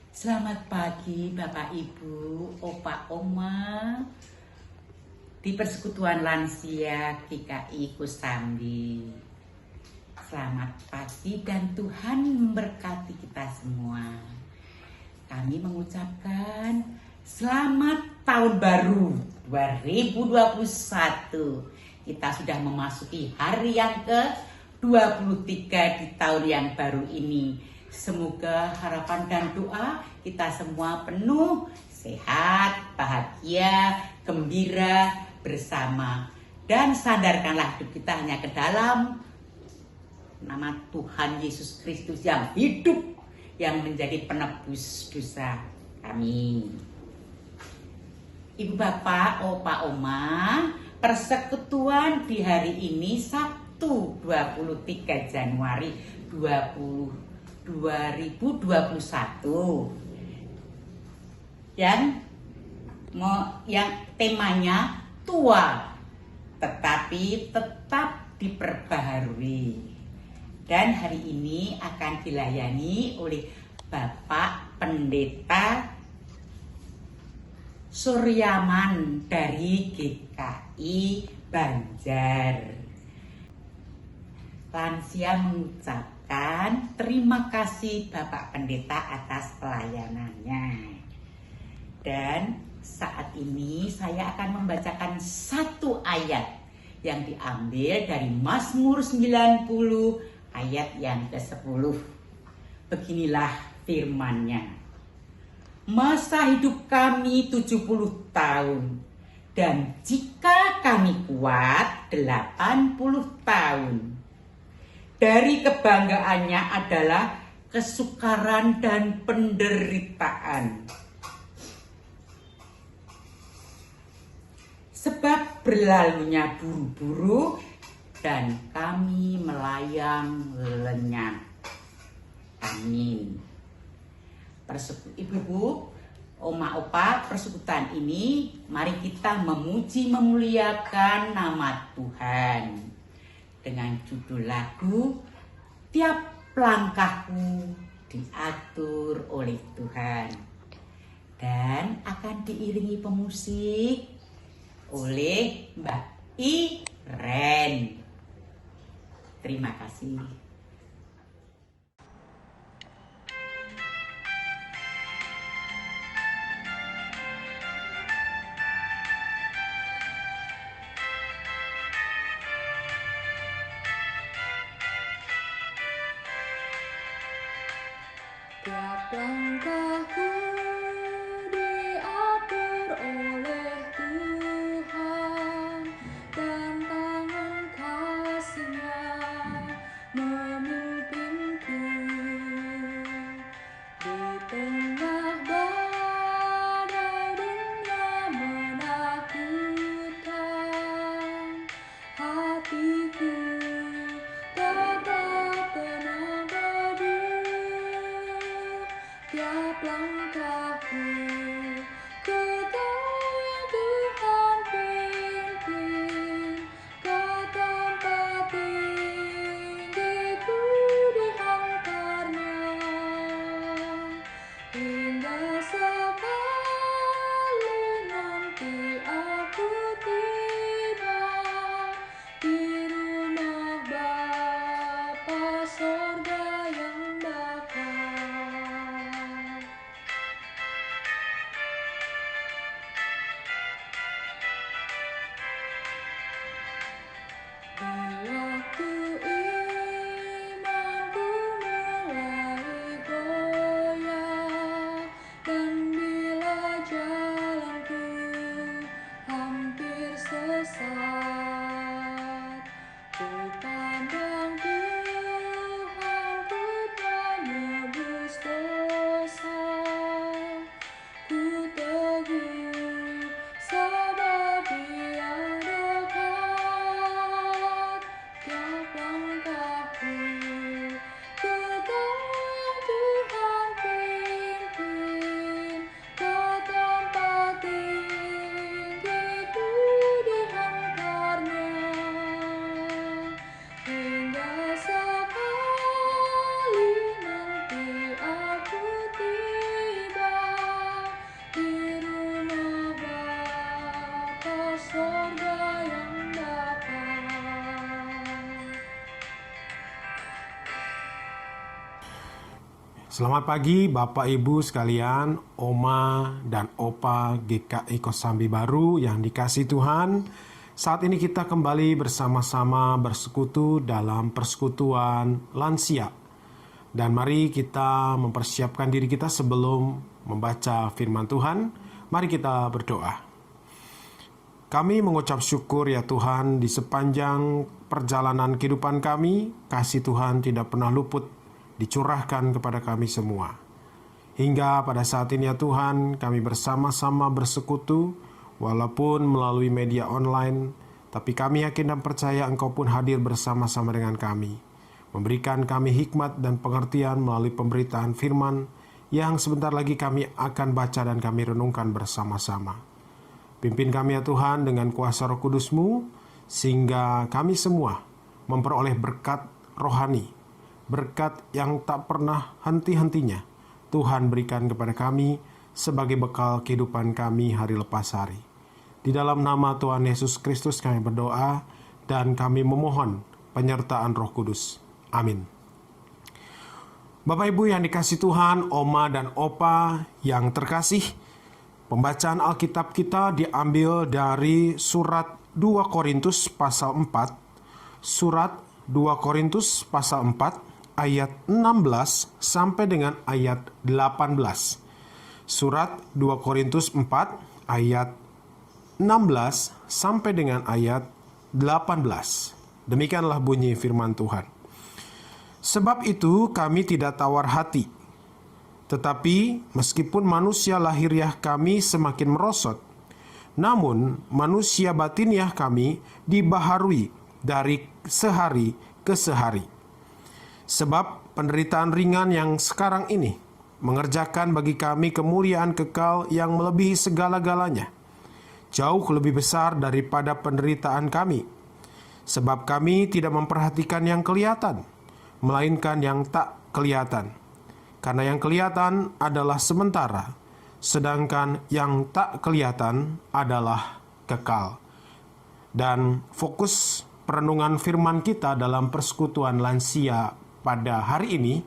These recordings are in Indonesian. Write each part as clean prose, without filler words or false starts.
Selamat pagi Bapak Ibu, Opa Oma di Persekutuan Lansia GKI Kosambi. Selamat pagi dan Tuhan memberkati kita semua. Kami mengucapkan selamat tahun baru 2021. Kita sudah memasuki hari yang ke-23 di tahun yang baru ini. Semoga harapan dan doa kita semua penuh, sehat, bahagia, gembira bersama. Dan sadarkanlah hidup kita hanya ke dalam nama Tuhan Yesus Kristus yang hidup, yang menjadi penebus dosa kami. Ibu Bapak, Opa Oma, persekutuan di hari ini Sabtu 23 Januari 2021 yang temanya tua tetapi tetap diperbaharui, dan hari ini akan dilayani oleh Bapak Pendeta Suryaman dari GKI Banjar. Lansia mengucapkan terima kasih Bapak Pendeta atas pelayanannya. Dan saat ini saya akan membacakan satu ayat yang diambil dari Mazmur 90 ayat yang ke-10. Beginilah firman-Nya. Masa hidup kami 70 tahun, dan jika kami kuat 80 tahun. Dari kebanggaannya adalah kesukaran dan penderitaan. Sebab berlalunya buru-buru dan kami melayang lenyap. Amin. Ibu-ibu, Oma Opa, persekutuan ini mari kita memuji memuliakan nama Tuhan dengan judul lagu Tiap Langkahku Diatur oleh Tuhan, dan akan diiringi pemusik oleh Mbak Iren. Terima kasih. Tiap langkahku diatur oleh Tuhan, dan tangan kasih-Nya memimpinku. Di tengah badai dunia menakutkan, hatiku tetap tenang teduh. Tiap langkahku ku tahu yang Tuhan pimpin, ke tempat tinggi ku dihantarnya, hingga sekali nanti aku tiba di rumah Bapa sorga yang bakal. Selamat pagi Bapak Ibu sekalian, Oma dan Opa GKI Kosambi Baru yang dikasihi Tuhan. Saat ini kita kembali bersama-sama bersekutu dalam persekutuan lansia. Dan mari kita mempersiapkan diri kita sebelum membaca firman Tuhan. Mari kita berdoa. Kami mengucap syukur ya Tuhan, di sepanjang perjalanan kehidupan kami, kasih Tuhan tidak pernah luput dicurahkan kepada kami semua. Hingga pada saat ini ya Tuhan, kami bersama-sama bersekutu, walaupun melalui media online, tapi kami yakin dan percaya Engkau pun hadir bersama-sama dengan kami, memberikan kami hikmat dan pengertian melalui pemberitaan firman yang sebentar lagi kami akan baca dan kami renungkan bersama-sama. Pimpin kami ya Tuhan dengan kuasa Roh Kudus-Mu, sehingga kami semua memperoleh berkat rohani, berkat yang tak pernah henti-hentinya Tuhan berikan kepada kami sebagai bekal kehidupan kami hari lepas hari. Di dalam nama Tuhan Yesus Kristus kami berdoa dan kami memohon penyertaan Roh Kudus. Amin. Bapak Ibu yang dikasihi Tuhan, Oma dan Opa yang terkasih, pembacaan Alkitab kita diambil dari surat 2 Korintus pasal 4. Surat 2 Korintus pasal 4 ayat 16 sampai dengan ayat 18. Surat 2 Korintus 4 ayat 16 sampai dengan ayat 18. Demikianlah bunyi firman Tuhan. Sebab itu kami tidak tawar hati, tetapi meskipun manusia lahiriah kami semakin merosot, namun manusia batiniah kami dibaharui dari sehari ke sehari. Sebab penderitaan ringan yang sekarang ini mengerjakan bagi kami kemuliaan kekal yang melebihi segala-galanya, jauh lebih besar daripada penderitaan kami. Sebab kami tidak memperhatikan yang kelihatan, melainkan yang tak kelihatan. Karena yang kelihatan adalah sementara, sedangkan yang tak kelihatan adalah kekal. Dan fokus perenungan firman kita dalam persekutuan lansia pada hari ini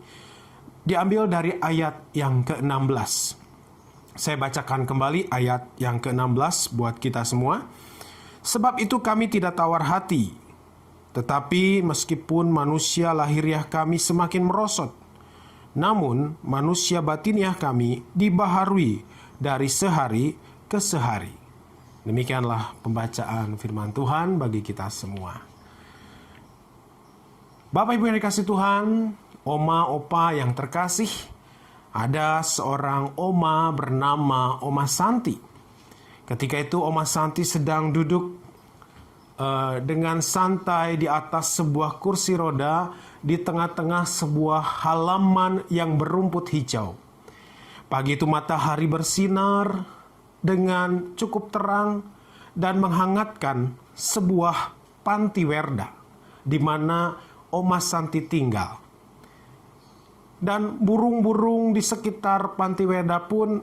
diambil dari ayat yang ke-16. Saya bacakan kembali ayat yang ke-16 buat kita semua. Sebab itu kami tidak tawar hati, tetapi meskipun manusia lahiriah kami semakin merosot, namun manusia batiniah kami dibaharui dari sehari ke sehari. Demikianlah pembacaan firman Tuhan bagi kita semua. Bapak Ibu yang dikasihi Tuhan, Oma, Opa yang terkasih, ada seorang Oma bernama Oma Santi. Ketika itu Oma Santi sedang duduk dengan santai di atas sebuah kursi roda di tengah-tengah sebuah halaman yang berumput hijau. Pagi itu matahari bersinar dengan cukup terang dan menghangatkan sebuah panti werda di mana Oma Santi tinggal. Dan burung-burung di sekitar panti werda pun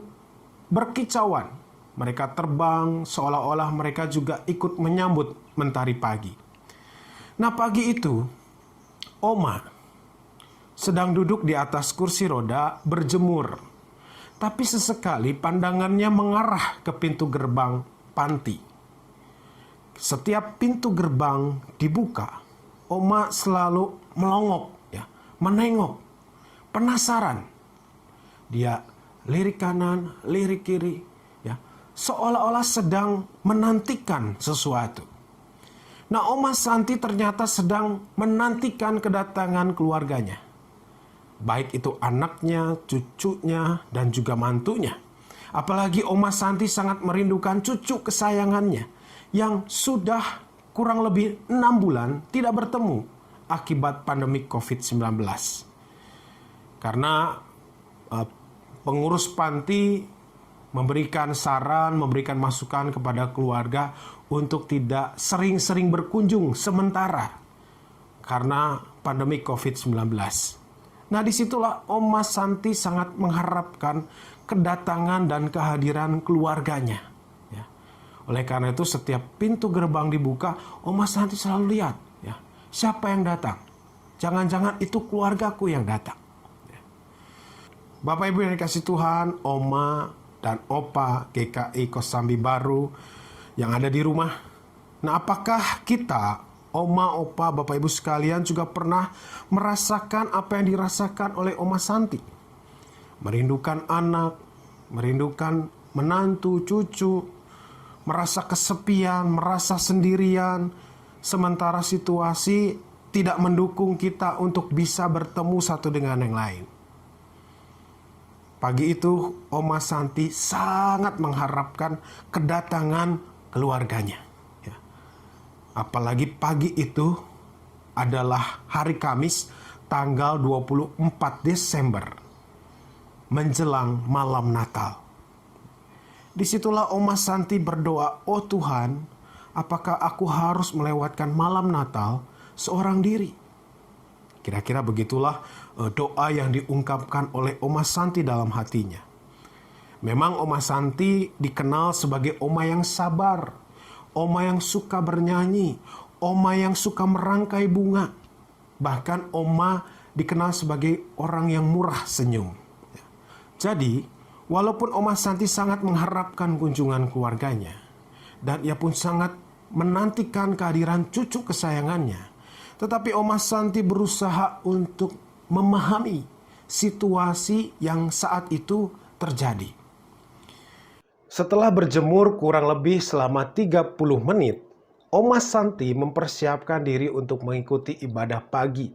berkicauan. Mereka terbang seolah-olah mereka juga ikut menyambut mentari pagi. Nah, pagi itu Oma sedang duduk di atas kursi roda berjemur. Tapi sesekali pandangannya mengarah ke pintu gerbang panti. Setiap pintu gerbang dibuka, Oma selalu melongok, menengok, penasaran. Dia lirik kanan, lirik kiri, seolah-olah sedang menantikan sesuatu. Nah, Oma Santi ternyata sedang menantikan kedatangan keluarganya. Baik itu anaknya, cucunya, dan juga mantunya. Apalagi Oma Santi sangat merindukan cucu kesayangannya yang sudah kurang lebih 6 bulan tidak bertemu akibat pandemi COVID-19. Karena pengurus panti memberikan saran, memberikan masukan kepada keluarga untuk tidak sering-sering berkunjung sementara karena pandemi COVID-19. Nah, disitulah Oma Santi sangat mengharapkan kedatangan dan kehadiran keluarganya. Oleh karena itu setiap pintu gerbang dibuka, Oma Santi selalu lihat, siapa yang datang. Jangan-jangan itu keluargaku yang datang. Bapak Ibu yang dikasih Tuhan, Oma dan Opa GKI Kosambi Baru yang ada di rumah. Nah, apakah kita, Oma, Opa, Bapak Ibu sekalian juga pernah merasakan apa yang dirasakan oleh Oma Santi? Merindukan anak, merindukan menantu, cucu, merasa kesepian, merasa sendirian, sementara situasi tidak mendukung kita untuk bisa bertemu satu dengan yang lain. Pagi itu, Oma Santi sangat mengharapkan kedatangan keluarganya. Ya. Apalagi pagi itu adalah hari Kamis, tanggal 24 Desember, menjelang malam Natal. Disitulah Oma Santi berdoa, "Oh Tuhan, apakah aku harus melewatkan malam Natal seorang diri?" Kira-kira begitulah doa yang diungkapkan oleh Oma Santi dalam hatinya. Memang Oma Santi dikenal sebagai Oma yang sabar, Oma yang suka bernyanyi, Oma yang suka merangkai bunga. Bahkan Oma dikenal sebagai orang yang murah senyum. Jadi, walaupun Oma Santi sangat mengharapkan kunjungan keluarganya, dan ia pun sangat menantikan kehadiran cucu kesayangannya, tetapi Oma Santi berusaha untuk memahami situasi yang saat itu terjadi. Setelah berjemur kurang lebih selama 30 menit, Oma Santi mempersiapkan diri untuk mengikuti ibadah pagi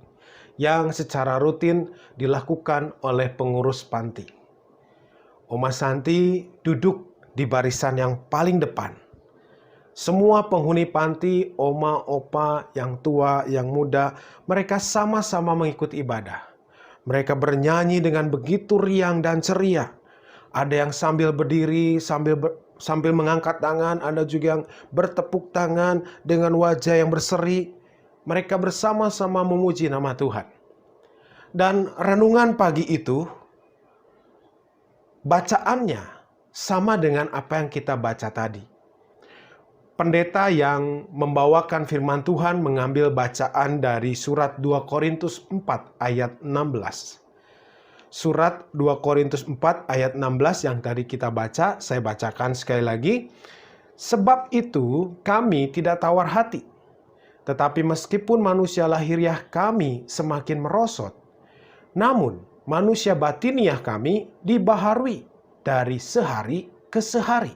yang secara rutin dilakukan oleh pengurus panti. Oma Santi duduk di barisan yang paling depan. Semua penghuni panti, Oma, Opa, yang tua, yang muda, mereka sama-sama mengikuti ibadah. Mereka bernyanyi dengan begitu riang dan ceria. Ada yang sambil berdiri, sambil mengangkat tangan, ada juga yang bertepuk tangan dengan wajah yang berseri. Mereka bersama-sama memuji nama Tuhan. Dan renungan pagi itu, bacaannya sama dengan apa yang kita baca tadi. Pendeta yang membawakan firman Tuhan mengambil bacaan dari surat 2 Korintus 4 ayat 16. Surat 2 Korintus 4 ayat 16 yang tadi kita baca, saya bacakan sekali lagi. Sebab itu kami tidak tawar hati, tetapi meskipun manusia lahiriah kami semakin merosot, namun manusia batiniah kami dibaharui dari sehari ke sehari.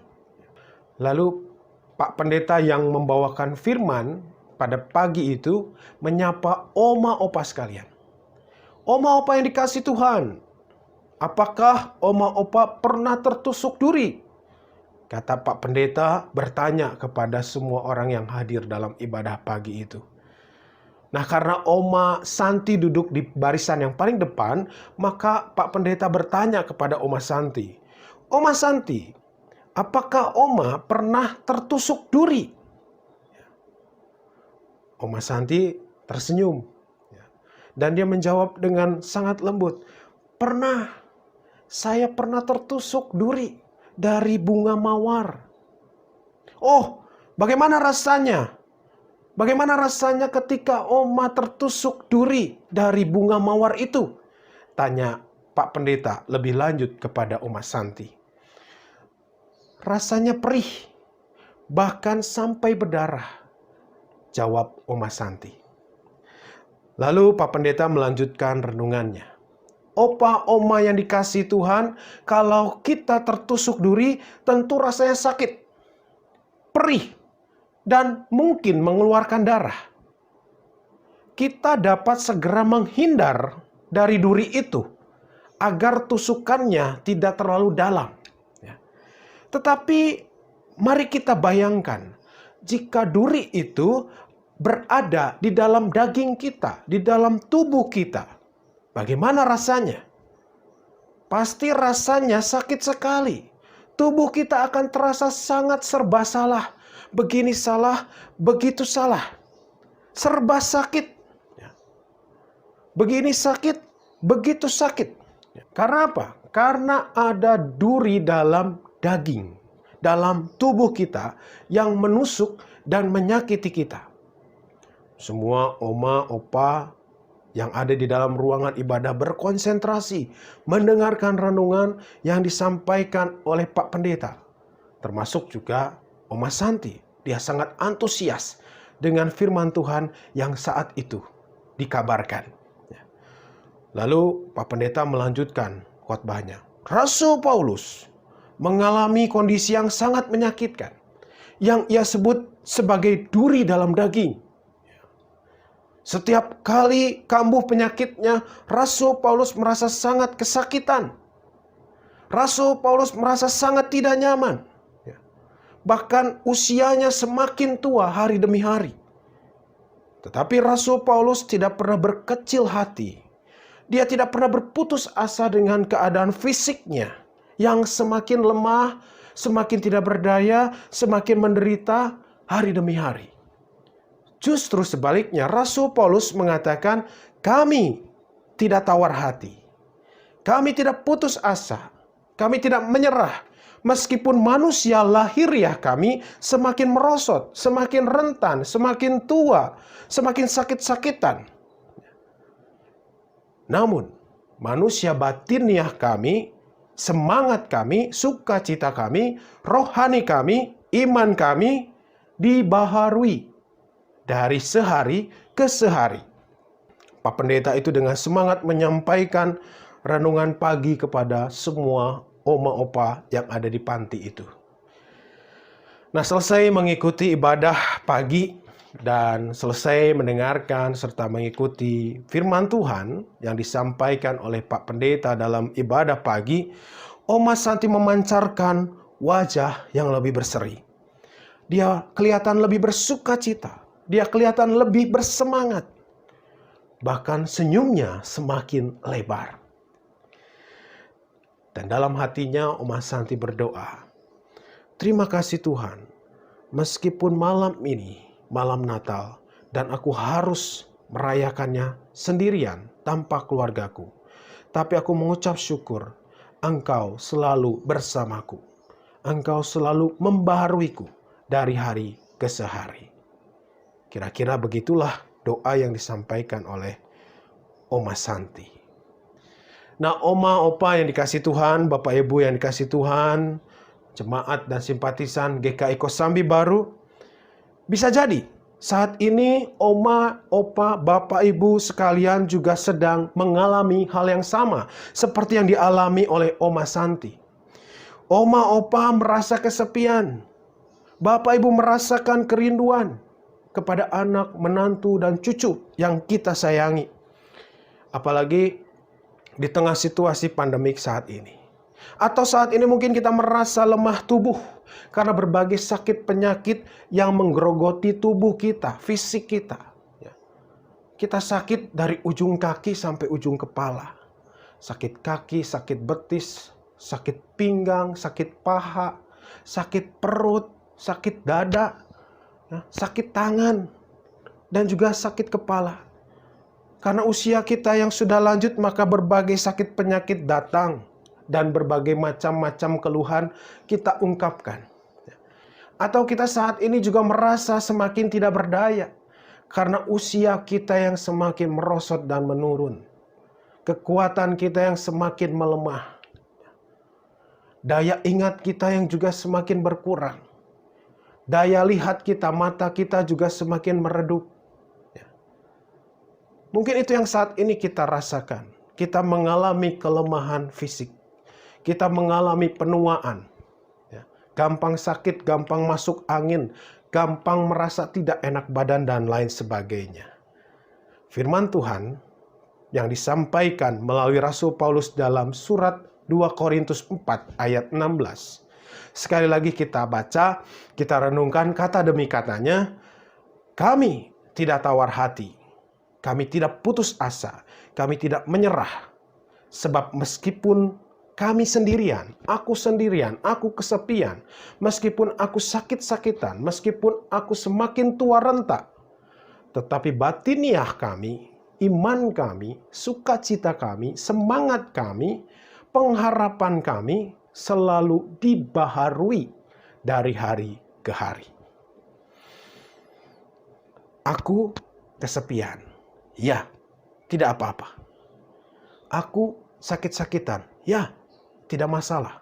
Lalu Pak Pendeta yang membawakan firman pada pagi itu menyapa Oma Opa sekalian. Oma Opa yang dikasih Tuhan, apakah Oma Opa pernah tertusuk duri? Kata Pak Pendeta bertanya kepada semua orang yang hadir dalam ibadah pagi itu. Nah, karena Oma Santi duduk di barisan yang paling depan, maka Pak Pendeta bertanya kepada Oma Santi, "Oma Santi, apakah Oma pernah tertusuk duri?" Oma Santi tersenyum. Dan dia menjawab dengan sangat lembut, "Pernah, saya pernah tertusuk duri dari bunga mawar." "Oh, bagaimana rasanya? Bagaimana rasanya ketika Oma tertusuk duri dari bunga mawar itu?" Tanya Pak Pendeta lebih lanjut kepada Oma Santi. "Rasanya perih, bahkan sampai berdarah," jawab Oma Santi. Lalu Pak Pendeta melanjutkan renungannya. "Opa, Oma yang dikasih Tuhan, kalau kita tertusuk duri tentu rasanya sakit, perih, dan mungkin mengeluarkan darah. Kita dapat segera menghindar dari duri itu agar tusukannya tidak terlalu dalam. Tetapi mari kita bayangkan, jika duri itu berada di dalam daging kita, di dalam tubuh kita, bagaimana rasanya? Pasti rasanya sakit sekali. Tubuh kita akan terasa sangat serba salah. Begini salah, begitu salah. Serba sakit. Begini sakit, begitu sakit. Karena apa? Karena ada duri dalam daging, dalam tubuh kita yang menusuk dan menyakiti kita. Semua Oma, Opa yang ada di dalam ruangan ibadah berkonsentrasi mendengarkan renungan yang disampaikan oleh Pak Pendeta. Termasuk juga Oma Santi. Dia sangat antusias dengan firman Tuhan yang saat itu dikabarkan. Lalu Pak Pendeta melanjutkan khotbahnya. Rasul Paulus mengalami kondisi yang sangat menyakitkan, yang ia sebut sebagai duri dalam daging. Setiap kali kambuh penyakitnya, Rasul Paulus merasa sangat kesakitan. Rasul Paulus merasa sangat tidak nyaman. Bahkan usianya semakin tua hari demi hari. Tetapi Rasul Paulus tidak pernah berkecil hati. Dia tidak pernah berputus asa dengan keadaan fisiknya yang semakin lemah, semakin tidak berdaya, semakin menderita hari demi hari. Justru sebaliknya, Rasul Paulus mengatakan, kami tidak tawar hati. Kami tidak putus asa. Kami tidak menyerah. Meskipun manusia lahiriah kami semakin merosot, semakin rentan, semakin tua, semakin sakit-sakitan. Namun, manusia batiniah kami, semangat kami, sukacita kami, rohani kami, iman kami dibaharui dari sehari ke sehari. Pak Pendeta itu dengan semangat menyampaikan renungan pagi kepada semua oma opa yang ada di panti itu. Nah, selesai mengikuti ibadah pagi dan selesai mendengarkan serta mengikuti firman Tuhan yang disampaikan oleh Pak Pendeta dalam ibadah pagi, Oma Santi memancarkan wajah yang lebih berseri. Dia kelihatan lebih bersukacita. Dia kelihatan lebih bersemangat. Bahkan senyumnya semakin lebar. Dan dalam hatinya Oma Santi berdoa, terima kasih Tuhan, meskipun malam ini malam Natal dan aku harus merayakannya sendirian tanpa keluargaku. Tapi aku mengucap syukur, Engkau selalu bersamaku. Engkau selalu membaharuiku dari hari ke sehari. Kira-kira begitulah doa yang disampaikan oleh Oma Santi. Nah, Oma, Opa yang dikasih Tuhan, Bapak Ibu yang dikasih Tuhan, jemaat dan simpatisan GKI Kosambi Baru, bisa jadi saat ini Oma, Opa, Bapak Ibu sekalian juga sedang mengalami hal yang sama seperti yang dialami oleh Oma Santi. Oma, Opa merasa kesepian. Bapak Ibu merasakan kerinduan kepada anak, menantu, dan cucu yang kita sayangi. Apalagi di tengah situasi pandemik saat ini. Atau saat ini mungkin kita merasa lemah tubuh karena berbagai sakit penyakit yang menggerogoti tubuh kita, fisik kita. Kita sakit dari ujung kaki sampai ujung kepala. Sakit kaki, sakit betis, sakit pinggang, sakit paha, sakit perut, sakit dada, sakit tangan, dan juga sakit kepala. Karena usia kita yang sudah lanjut, maka berbagai sakit penyakit datang dan berbagai macam-macam keluhan kita ungkapkan. Atau kita saat ini juga merasa semakin tidak berdaya karena usia kita yang semakin merosot dan menurun. Kekuatan kita yang semakin melemah. Daya ingat kita yang juga semakin berkurang. Daya lihat kita, mata kita juga semakin meredup. Mungkin itu yang saat ini kita rasakan. Kita mengalami kelemahan fisik. Kita mengalami penuaan. Gampang sakit, gampang masuk angin, gampang merasa tidak enak badan, dan lain sebagainya. Firman Tuhan yang disampaikan melalui Rasul Paulus dalam surat 2 Korintus 4 ayat 16. Sekali lagi kita baca, kita renungkan kata demi katanya. Kami tidak tawar hati. Kami tidak putus asa. Kami tidak menyerah. Sebab meskipun kami sendirian, aku kesepian. Meskipun aku sakit-sakitan, meskipun aku semakin tua renta. Tetapi batiniah kami, iman kami, sukacita kami, semangat kami, pengharapan kami selalu dibaharui dari hari ke hari. Aku kesepian. Ya, tidak apa-apa. Aku sakit-sakitan, ya, tidak masalah.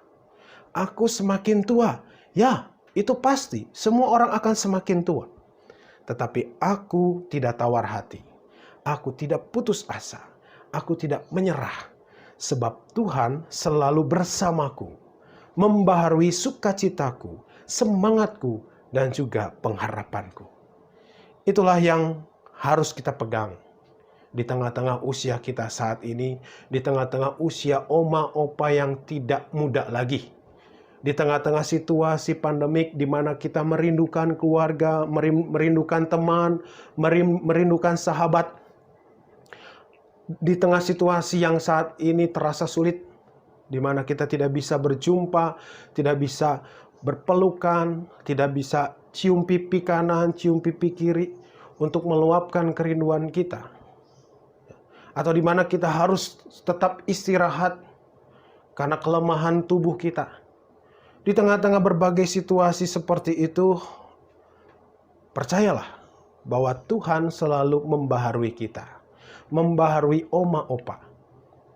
Aku semakin tua, ya, itu pasti. Semua orang akan semakin tua. Tetapi aku tidak tawar hati. Aku tidak putus asa. Aku tidak menyerah. Sebab Tuhan selalu bersamaku, membaharui sukacitaku, semangatku, dan juga pengharapanku. Itulah yang harus kita pegang di tengah-tengah usia kita saat ini, di tengah-tengah usia oma opa yang tidak muda lagi. Di tengah-tengah situasi pandemik di mana kita merindukan keluarga, merindukan teman, merindukan sahabat. Di tengah situasi yang saat ini terasa sulit, di mana kita tidak bisa berjumpa, tidak bisa berpelukan, tidak bisa cium pipi kanan, cium pipi kiri untuk meluapkan kerinduan kita. Atau di mana kita harus tetap istirahat karena kelemahan tubuh kita. Di tengah-tengah berbagai situasi seperti itu, percayalah bahwa Tuhan selalu membaharui kita, membaharui oma opa.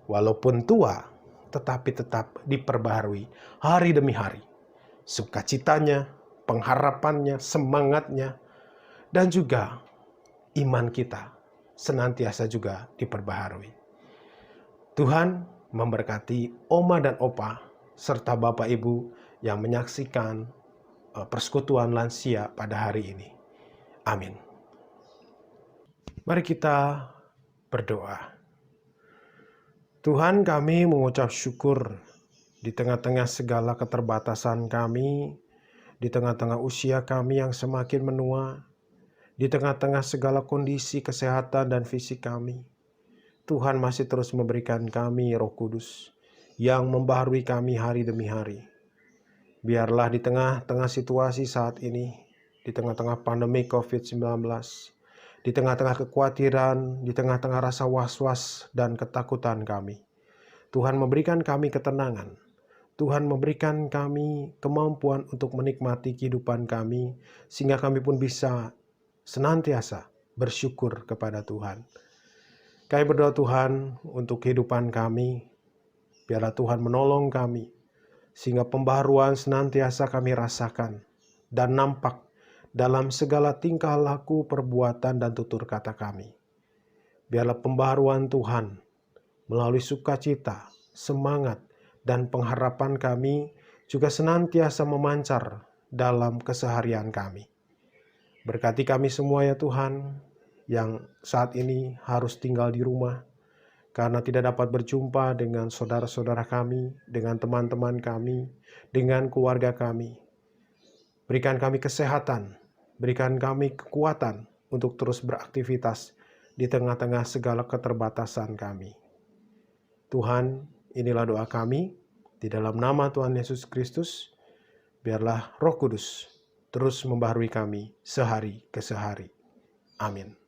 Walaupun tua, tetapi tetap diperbaharui hari demi hari. Sukacitanya, pengharapannya, semangatnya, dan juga iman kita senantiasa juga diperbaharui. Tuhan memberkati oma dan opa serta bapak ibu yang menyaksikan persekutuan lansia pada hari ini. Amin. Mari kita berdoa. Tuhan, kami mengucap syukur di tengah-tengah segala keterbatasan kami, di tengah-tengah usia kami yang semakin menua, di tengah-tengah segala kondisi kesehatan dan fisik kami, Tuhan masih terus memberikan kami Roh Kudus yang membaharui kami hari demi hari. Biarlah di tengah-tengah situasi saat ini, di tengah-tengah pandemi COVID-19, di tengah-tengah kekhawatiran, di tengah-tengah rasa was-was dan ketakutan kami, Tuhan memberikan kami ketenangan. Tuhan memberikan kami kemampuan untuk menikmati kehidupan kami, sehingga kami pun bisa senantiasa bersyukur kepada Tuhan. Kami berdoa Tuhan untuk kehidupan kami, biarlah Tuhan menolong kami, sehingga pembaharuan senantiasa kami rasakan dan nampak dalam segala tingkah laku, perbuatan, dan tutur kata kami. Biarlah pembaharuan Tuhan melalui sukacita, semangat, dan pengharapan kami juga senantiasa memancar dalam keseharian kami. Berkati kami semua ya Tuhan, yang saat ini harus tinggal di rumah karena tidak dapat berjumpa dengan saudara-saudara kami, dengan teman-teman kami, dengan keluarga kami. Berikan kami kesehatan, berikan kami kekuatan untuk terus beraktivitas di tengah-tengah segala keterbatasan kami. Tuhan, inilah doa kami, di dalam nama Tuhan Yesus Kristus, biarlah Roh Kudus terus membaharui kami sehari ke sehari. Amin.